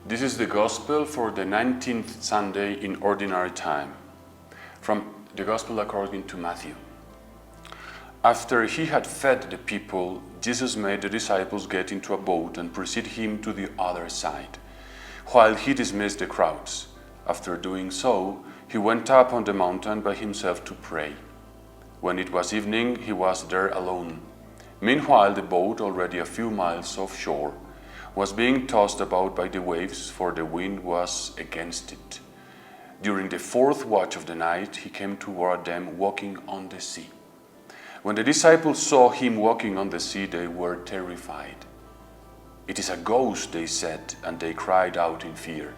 This is the Gospel for the 19th Sunday in Ordinary Time, from the Gospel according to Matthew. After he had fed the people, Jesus made the disciples get into a boat and proceed him to the other side, while he dismissed the crowds. After doing so, he went up on the mountain by himself to pray. When it was evening, he was there alone. Meanwhile, the boat, already a few miles offshore, was being tossed about by the waves, for the wind was against it. During the fourth watch of the night, he came toward them walking on the sea. When the disciples saw him walking on the sea, they were terrified. "It is a ghost," they said, and they cried out in fear.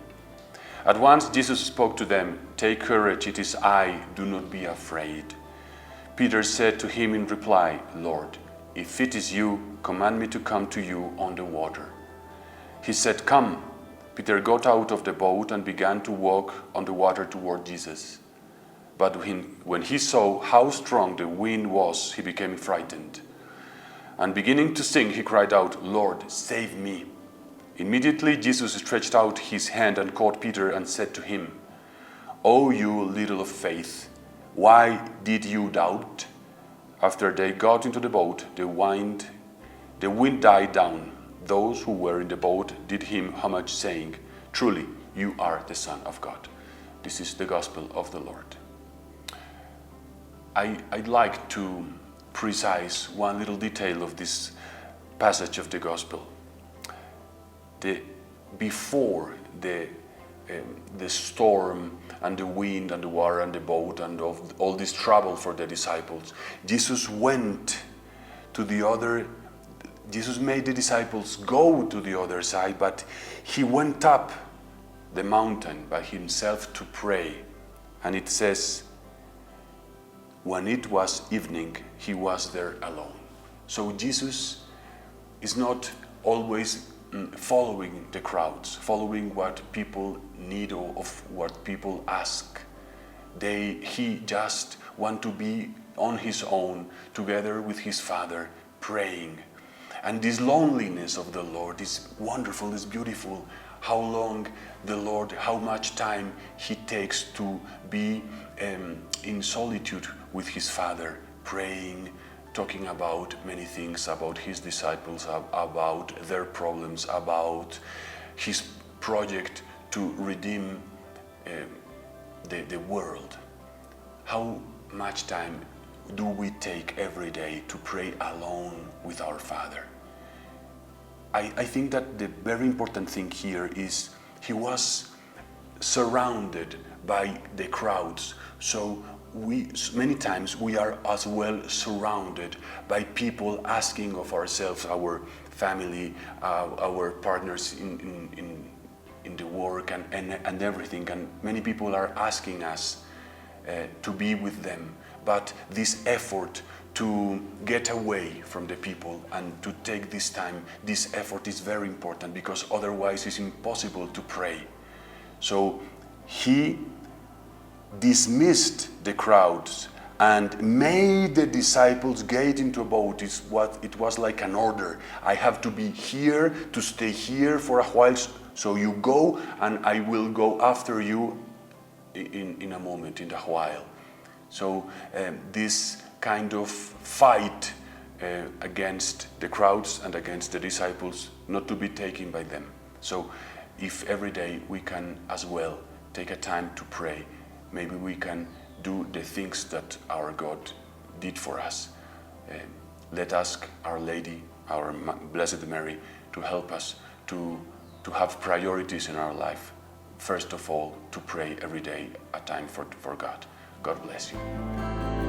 At once Jesus spoke to them, "Take courage, it is I, do not be afraid." Peter said to him in reply, "Lord, if it is you, command me to come to you on the water." He said, "Come." Peter got out of the boat and began to walk on the water toward Jesus. But when he saw how strong the wind was, he became frightened. And beginning to sink, he cried out, "Lord, save me." Immediately Jesus stretched out his hand and caught Peter and said to him, "O you little of faith, why did you doubt?" After they got into the boat, the wind died down. Those who were in the boat did him homage, saying, "Truly, you are the Son of God." This is the Gospel of the Lord. I'd like to precise one little detail of this passage of the Gospel. Before the storm and the wind and the water and the boat and all this trouble for the disciples, Jesus made the disciples go to the other side, but he went up the mountain by himself to pray. And it says, when it was evening, he was there alone. So Jesus is not always following the crowds, following what people need or of what people ask. He just wants to be on his own, together with his Father, praying. And this loneliness of the Lord is wonderful, is beautiful. How much time he takes to be in solitude with his Father, praying, talking about many things, about his disciples, about their problems, about his project to redeem the world. How much time do we take every day to pray alone with our Father? I think that the very important thing here is he was surrounded by the crowds. So many times we are as well surrounded by people asking of ourselves, our family, our partners in the work and everything. And many people are asking us to be with them. But this effort to get away from the people and to take this time, this effort is very important, because otherwise it's impossible to pray. So he dismissed the crowds and made the disciples get into a boat. It was like an order. I have to be here, to stay here for a while, so you go and I will go after you in a moment, in a while. So this kind of fight against the crowds and against the disciples, not to be taken by them. So if every day we can as well take a time to pray, maybe we can do the things that our God did for us. Let us ask Our Lady, our Blessed Mary, to help us to have priorities in our life. First of all, to pray every day a time for God. God bless you.